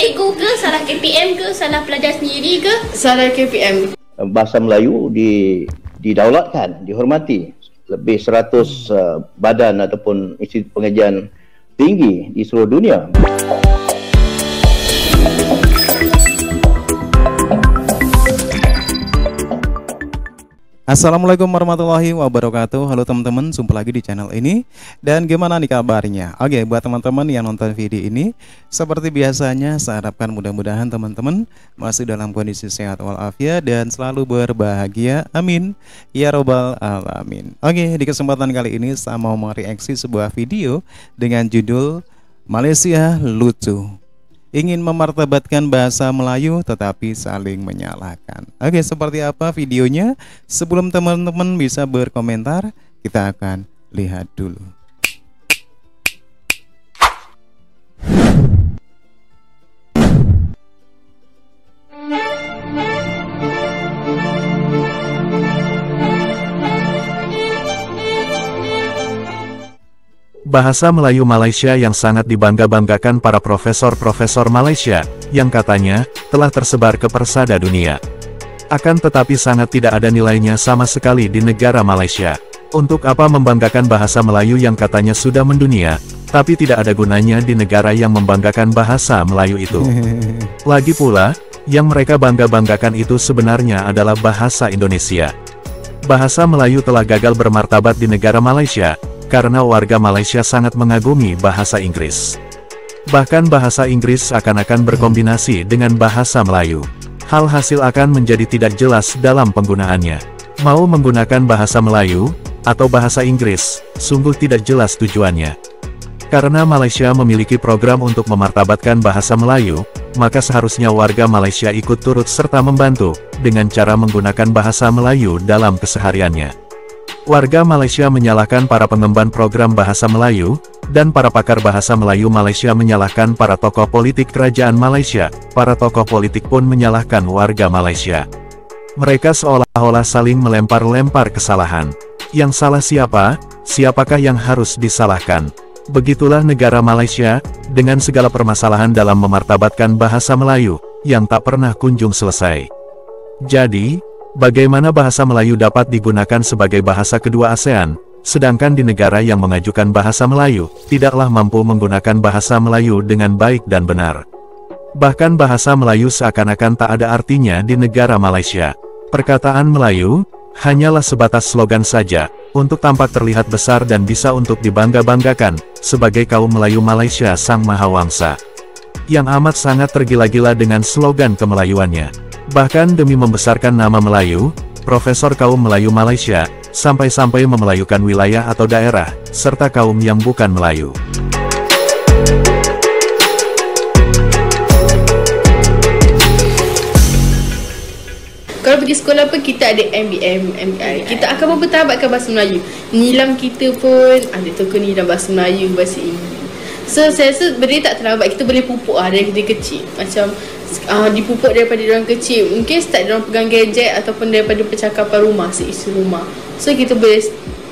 cikgu ke, salah KPM ke, salah pelajar sendiri ke? Salah KPM. Bahasa Melayu didaulatkan, dihormati. Lebih 100 badan ataupun institut pengajian tinggi di seluruh dunia. Assalamualaikum warahmatullahi wabarakatuh. Halo teman-teman, jumpa lagi di channel ini. Dan gimana nih kabarnya? Oke, buat teman-teman yang nonton video ini, seperti biasanya saya harapkan mudah-mudahan teman-teman masih dalam kondisi sehat walafiat dan selalu berbahagia. Amin ya robbal alamin. Oke, di kesempatan kali ini saya mau mereaksi sebuah video dengan judul Malaysia Lucu. Ingin memartabatkan bahasa Melayu tetapi saling menyalahkan. Oke, seperti apa videonya? Sebelum teman-teman bisa berkomentar, kita akan lihat dulu. Bahasa Melayu Malaysia yang sangat dibangga-banggakan para profesor-profesor Malaysia, yang katanya telah tersebar ke persada dunia. Akan tetapi sangat tidak ada nilainya sama sekali di negara Malaysia. Untuk apa membanggakan bahasa Melayu yang katanya sudah mendunia, tapi tidak ada gunanya di negara yang membanggakan bahasa Melayu itu. Lagi pula, yang mereka bangga-banggakan itu sebenarnya adalah bahasa Indonesia. Bahasa Melayu telah gagal bermartabat di negara Malaysia, karena warga Malaysia sangat mengagumi bahasa Inggris. Bahkan bahasa Inggris akan berkombinasi dengan bahasa Melayu. Hal hasil akan menjadi tidak jelas dalam penggunaannya. Mau menggunakan bahasa Melayu, atau bahasa Inggris, sungguh tidak jelas tujuannya. Karena Malaysia memiliki program untuk memartabatkan bahasa Melayu, maka seharusnya warga Malaysia ikut turut serta membantu, dengan cara menggunakan bahasa Melayu dalam kesehariannya. Warga Malaysia menyalahkan para pengemban program bahasa Melayu, dan para pakar bahasa Melayu Malaysia menyalahkan para tokoh politik kerajaan Malaysia. Para tokoh politik pun menyalahkan warga Malaysia. Mereka seolah-olah saling melempar-lempar kesalahan. Yang salah siapa? Siapakah yang harus disalahkan? Begitulah negara Malaysia, dengan segala permasalahan dalam memartabatkan bahasa Melayu, yang tak pernah kunjung selesai. Jadi, bagaimana bahasa Melayu dapat digunakan sebagai bahasa kedua ASEAN, sedangkan di negara yang mengajukan bahasa Melayu, tidaklah mampu menggunakan bahasa Melayu dengan baik dan benar. Bahkan bahasa Melayu seakan-akan tak ada artinya di negara Malaysia. Perkataan Melayu, hanyalah sebatas slogan saja, untuk tampak terlihat besar dan bisa untuk dibangga-banggakan, sebagai kaum Melayu Malaysia Sang Mahawangsa. Yang amat sangat tergila-gila dengan slogan kemelayuannya. Bahkan demi membesarkan nama Melayu, profesor kaum Melayu Malaysia, sampai-sampai memelayukan wilayah atau daerah, serta kaum yang bukan Melayu. Kalau pergi sekolah pun kita ada MBM, MBI. Kita akan mempertabatkan bahasa Melayu. Nilam kita pun ada tokoh nilam bahasa Melayu, bahasa Inggeris. So saya rasa benda tak terlambat. Kita boleh pupuk dari kita kecil. Macam dipupuk daripada orang kecil. Mungkin start orang pegang gadget ataupun daripada percakapan rumah, seisi rumah. So kita boleh,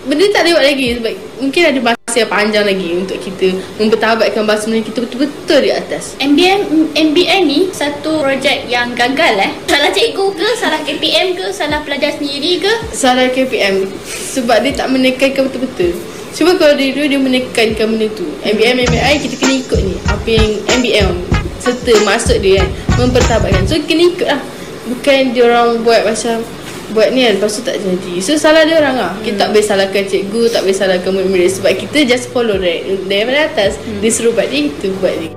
benda tak lewat lagi sebab mungkin ada masa yang panjang lagi untuk kita mempertabatkan bahasa Melayu kita betul-betul di atas. MBA ni satu projek yang gagal Salah cikgu ke, salah KPM ke, salah pelajar sendiri ke? Salah KPM. Sebab dia tak menekankan betul-betul. Cuma kalau dia menekankan benda tu, MBM, MBI, kita kena ikut ni apa yang MBM serta maksud dia mempertabatkan. So kena ikut lah. Bukan dia orang buat macam buat ni lepas tu tak jadi. So salah dia orang lah. Kita tak boleh salahkan cikgu, tak boleh salahkan murid-murid. Sebab kita just follow daripada atas. Dia suruh buat dia, kita buat dia.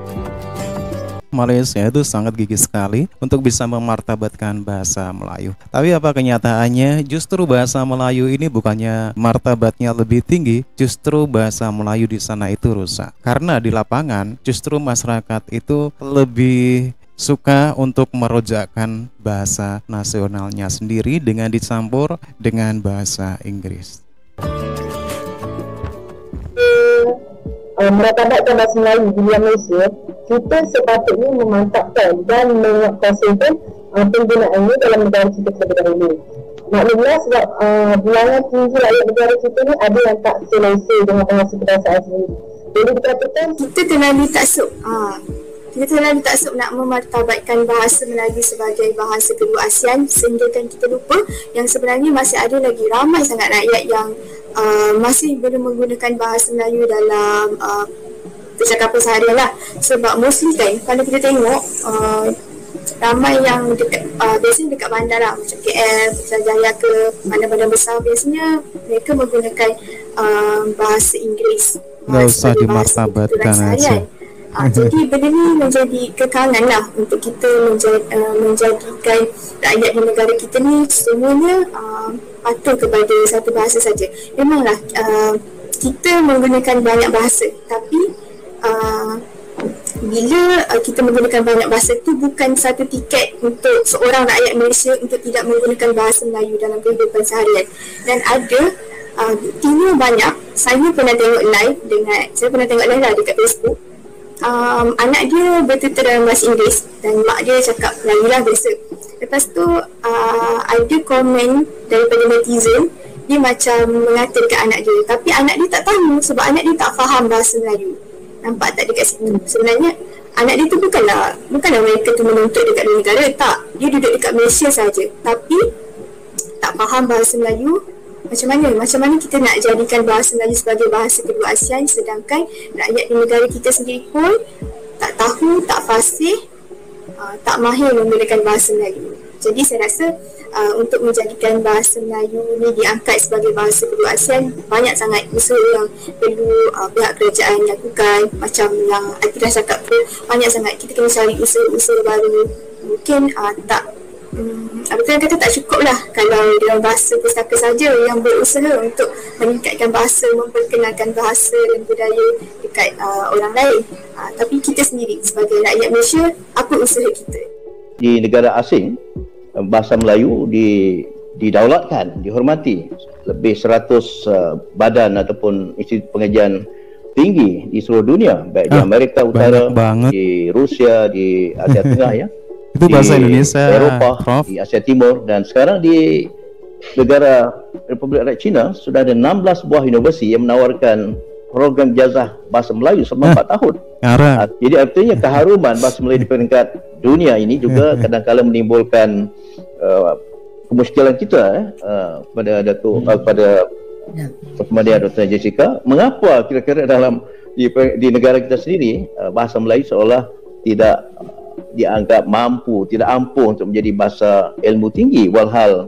Malaysia itu sangat gigih sekali untuk bisa memartabatkan bahasa Melayu. Tapi apa kenyataannya, justru bahasa Melayu ini bukannya martabatnya lebih tinggi, justru bahasa Melayu di sana itu rusak. Karena di lapangan justru masyarakat itu lebih suka untuk merojakkan bahasa nasionalnya sendiri dengan dicampur dengan bahasa Inggris. Meratabatkan bahasa Melayu di Malaysia, kita sepatutnya memantapkan dan menguasaikan penggunaannya dalam negara kita terlebih dahulu. Maklumlah sebab bilangan tinggi rakyat negara kita ni ada yang tak selesa dengan bahasa kedasaan sendiri. Jadi dikatakan kita kena ditaksub. kita terlalu taksub nak memartabatkan bahasa Melayu sebagai bahasa kedua ASEAN sehingga kan kita lupa yang sebenarnya masih ada lagi ramai sangat rakyat yang masih belum menggunakan bahasa Melayu dalam percakapan seharian lah. Sebab mostly kan kalau kita tengok ramai yang dekat biasanya dekat bandar lah, macam KL, Putrajaya ke bandar-bandar besar, biasanya mereka menggunakan bahasa Inggeris. Nggak usah dimartabatkan aja. Jadi benda ni menjadi kekangan lah untuk kita menjadikan rakyat di negara kita ni semuanya patuh kepada satu bahasa saja. Memanglah kita menggunakan banyak bahasa, tapi bila kita menggunakan banyak bahasa tu bukan satu tiket untuk seorang rakyat Malaysia untuk tidak menggunakan bahasa Melayu dalam kehidupan seharian. Dan ada buktinya banyak. Saya pernah tengok live lah dekat Facebook. Anak dia bertutur dalam bahasa Inggeris dan mak dia cakap Melayu lah biasa. Lepas tu ada komen daripada netizen, dia macam mengata dekat anak dia, tapi anak dia tak tahu sebab anak dia tak faham bahasa Melayu. Nampak tak dekat situ? Sebenarnya anak dia tu bukanlah mereka tu menuntut dekat luar negara, tak. Dia duduk dekat Malaysia saja, tapi tak faham bahasa Melayu. Macam mana kita nak jadikan bahasa Melayu sebagai bahasa kedua ASEAN sedangkan rakyat di negara kita sendiri pun tak tahu, tak fasih, tak mahir menggunakan bahasa Melayu. Jadi saya rasa untuk menjadikan bahasa Melayu ni diangkat sebagai bahasa kedua ASEAN, banyak sangat usaha yang perlu pihak kerajaan lakukan. Macam yang Atira cakap tu, banyak sangat kita kena cari usaha-usaha baru. Mungkin kata tak cukup lah kalau dalam bahasa pustaka saja yang berusaha untuk meningkatkan bahasa, memperkenalkan bahasa dan budaya dekat orang lain. Tapi kita sendiri sebagai rakyat Malaysia, apa usaha kita? Di negara asing, bahasa Melayu didaulatkan, dihormati. Lebih 100 badan ataupun institusi pengajian tinggi di seluruh dunia, baik di Amerika Utara, di Rusia, di Asia Tengah ya. Itu bahasa Indonesia, Eropah, Prof. di Asia Timur, dan sekarang di negara Republik Rakyat China sudah ada 16 buah universiti yang menawarkan program ijazah bahasa Melayu selama 4 tahun. Jadi artinya keharuman bahasa Melayu di peringkat dunia ini juga kadang-kadang menimbulkan kemusykilan kita kepada Datuk kepada Pertama Dr. Jessica, mengapa kira-kira di negara kita sendiri bahasa Melayu seolah tidak dianggap tidak ampuh untuk menjadi bahasa ilmu tinggi, walhal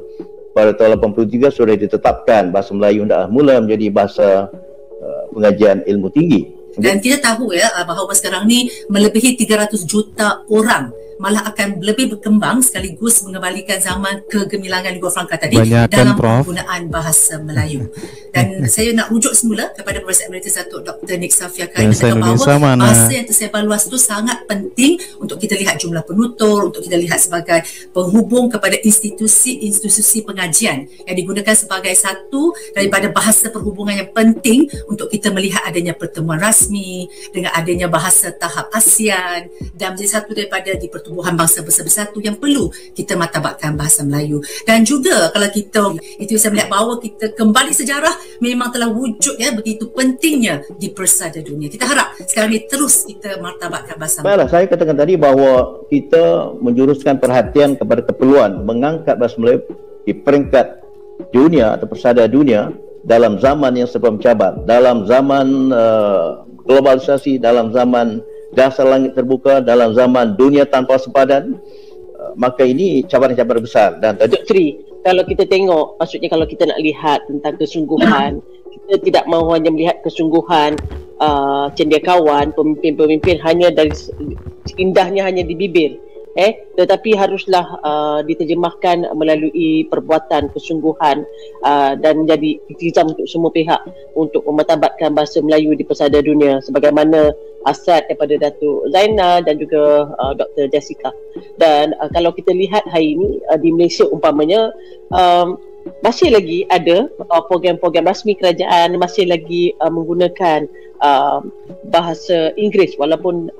pada tahun 83 sudah ditetapkan bahasa Melayu dah mula menjadi bahasa pengajian ilmu tinggi. Dan kita tahu ya bahawa sekarang ni melebihi 300 juta orang malah akan lebih berkembang sekaligus mengembalikan zaman kegemilangan Lingua Franca tadi dalam penggunaan bahasa Melayu. Dan saya nak rujuk semula kepada Profesor Emeritus Datuk Dr. Nik Safia Karim bahawa bahasa yang tersebar luas itu sangat penting untuk kita lihat jumlah penutur, untuk kita lihat sebagai penghubung kepada institusi pengajian yang digunakan sebagai satu daripada bahasa perhubungan yang penting untuk kita melihat adanya pertemuan rasmi dengan adanya bahasa tahap ASEAN dan menjadi satu daripada di pertumbuhan bangsa bersatu yang perlu kita martabatkan bahasa Melayu. Dan juga kalau kita itu bisa melihat bahawa kita kembali sejarah memang telah wujud ya begitu pentingnya di persada dunia. Kita harap sekarang ni terus kita martabatkan bahasa Melayu. Saya katakan tadi bahawa kita menjuruskan perhatian kepada keperluan mengangkat bahasa Melayu di peringkat dunia atau persada dunia dalam zaman yang serba mencabar, dalam zaman globalisasi, dalam zaman dasar langit terbuka, dalam zaman dunia tanpa sepadan, maka ini cabaran-cabaran besar. Dan Dr. Tri, kalau kita tengok, maksudnya kalau kita nak lihat tentang kesungguhan, kita tidak mahu hanya melihat kesungguhan cendekiawan, pemimpin-pemimpin hanya dari indahnya hanya di bibir, tetapi haruslah diterjemahkan melalui perbuatan, kesungguhan dan menjadi iltizam untuk semua pihak untuk memartabatkan bahasa Melayu di persada dunia sebagaimana hasrat daripada Datuk Zainal dan juga Dr. Jessica. Dan kalau kita lihat hari ini di Malaysia umpamanya masih lagi ada program-program rasmi kerajaan masih lagi menggunakan bahasa Inggeris walaupun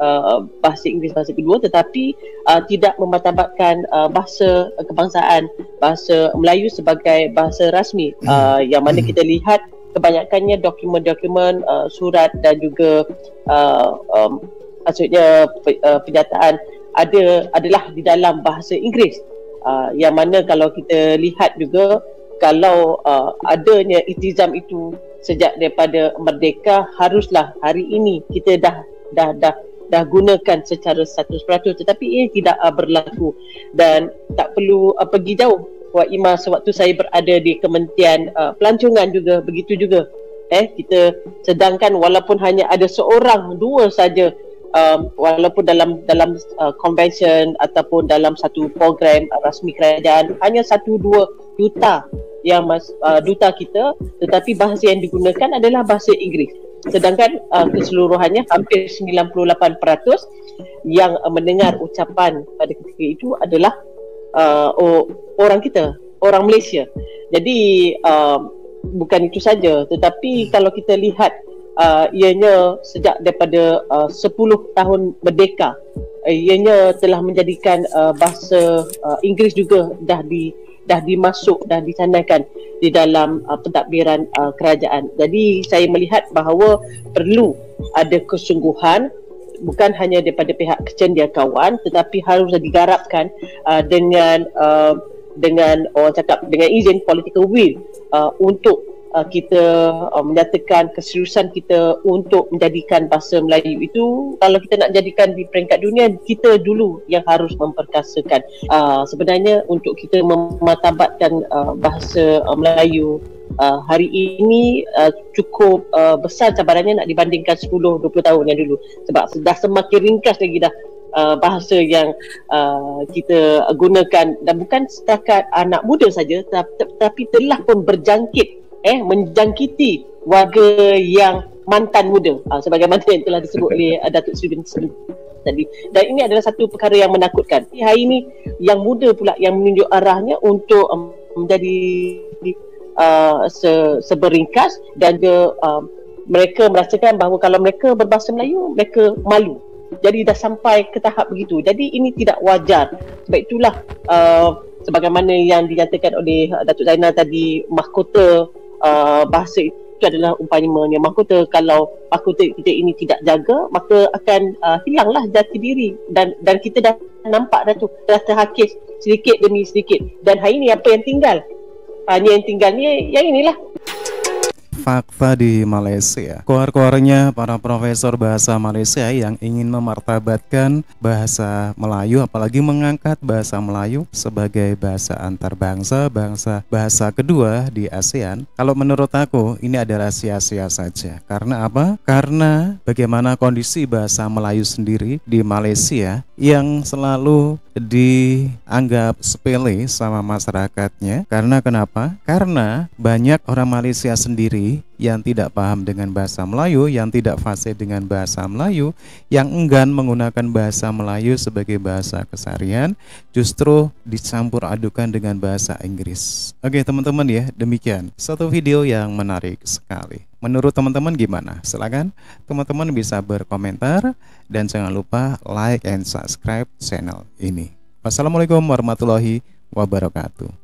bahasa Inggeris bahasa kedua, tetapi tidak memartabatkan bahasa kebangsaan, bahasa Melayu sebagai bahasa rasmi, yang mana kita lihat kebanyakannya dokumen-dokumen surat dan juga maksudnya penyataan adalah di dalam bahasa Inggeris. Yang mana kalau kita lihat juga, kalau adanya iltizam itu sejak daripada merdeka, haruslah hari ini kita dah gunakan secara 100%, tetapi ini tidak berlaku. Dan tak perlu pergi jauh, Wak Ima, sewaktu saya berada di Kementerian Pelancongan juga begitu juga. Kita sedangkan walaupun hanya ada seorang, dua saja, walaupun dalam convention ataupun dalam satu program rasmi kerajaan, hanya 1-2 duta yang duta kita, tetapi bahasa yang digunakan adalah bahasa Inggeris. Sedangkan keseluruhannya hampir 98% yang mendengar ucapan pada ketika itu adalah orang kita, orang Malaysia. Jadi bukan itu saja, tetapi kalau kita lihat ianya sejak daripada 10 tahun merdeka, ianya telah menjadikan bahasa Inggeris juga dah dicanangkan di dalam pentadbiran kerajaan. Jadi saya melihat bahawa perlu ada kesungguhan, bukan hanya daripada pihak kecendekiawan, tetapi harus digarapkan dengan orang cakap dengan izin political will, untuk kita menyatakan keseriusan kita untuk menjadikan bahasa Melayu itu. Kalau kita nak jadikan di peringkat dunia, kita dulu yang harus memperkasakan. Sebenarnya untuk kita memartabatkan bahasa Melayu hari ini cukup besar cabarannya nak dibandingkan 10-20 tahun yang dulu, sebab dah semakin ringkas lagi dah bahasa yang kita gunakan, dan bukan setakat anak muda saja, tapi telah pun menjangkiti warga yang mantan muda, sebagaimana yang telah disebut oleh Datuk Seri bin tadi. Dan ini adalah satu perkara yang menakutkan. Hari ini yang muda pula yang menunjuk arahnya untuk menjadi seberingkas, dan mereka merasakan bahawa kalau mereka berbahasa Melayu, mereka malu. Jadi dah sampai ke tahap begitu. Jadi ini tidak wajar. Sebab itulah sebagaimana yang dinyatakan oleh Datuk Zainal tadi, mahkota bahasa itu adalah umpamanya mahkota. Kalau mahkota kita ini tidak jaga, maka akan hilanglah jati diri, dan kita dah nampak dah tu, dah terhakis sedikit demi sedikit. Dan hari ini apa yang tinggal? Hanya yang tinggal ni yang inilah. Fakta di Malaysia, koar-koarnya para profesor bahasa Malaysia yang ingin memartabatkan bahasa Melayu, apalagi mengangkat bahasa Melayu sebagai bahasa antar bangsa, bahasa kedua di ASEAN. Kalau menurut aku ini adalah sia-sia saja. Karena apa? Karena bagaimana kondisi bahasa Melayu sendiri di Malaysia yang selalu dianggap sepele sama masyarakatnya. Karena kenapa? Karena banyak orang Malaysia sendiri yang tidak paham dengan bahasa Melayu, yang tidak fasih dengan bahasa Melayu, yang enggan menggunakan bahasa Melayu sebagai bahasa keseharian, justru dicampur adukan dengan bahasa Inggris. Oke teman-teman ya, demikian satu video yang menarik sekali. Menurut teman-teman gimana? Silakan teman-teman bisa berkomentar, dan jangan lupa like and subscribe channel ini. Wassalamualaikum warahmatullahi wabarakatuh.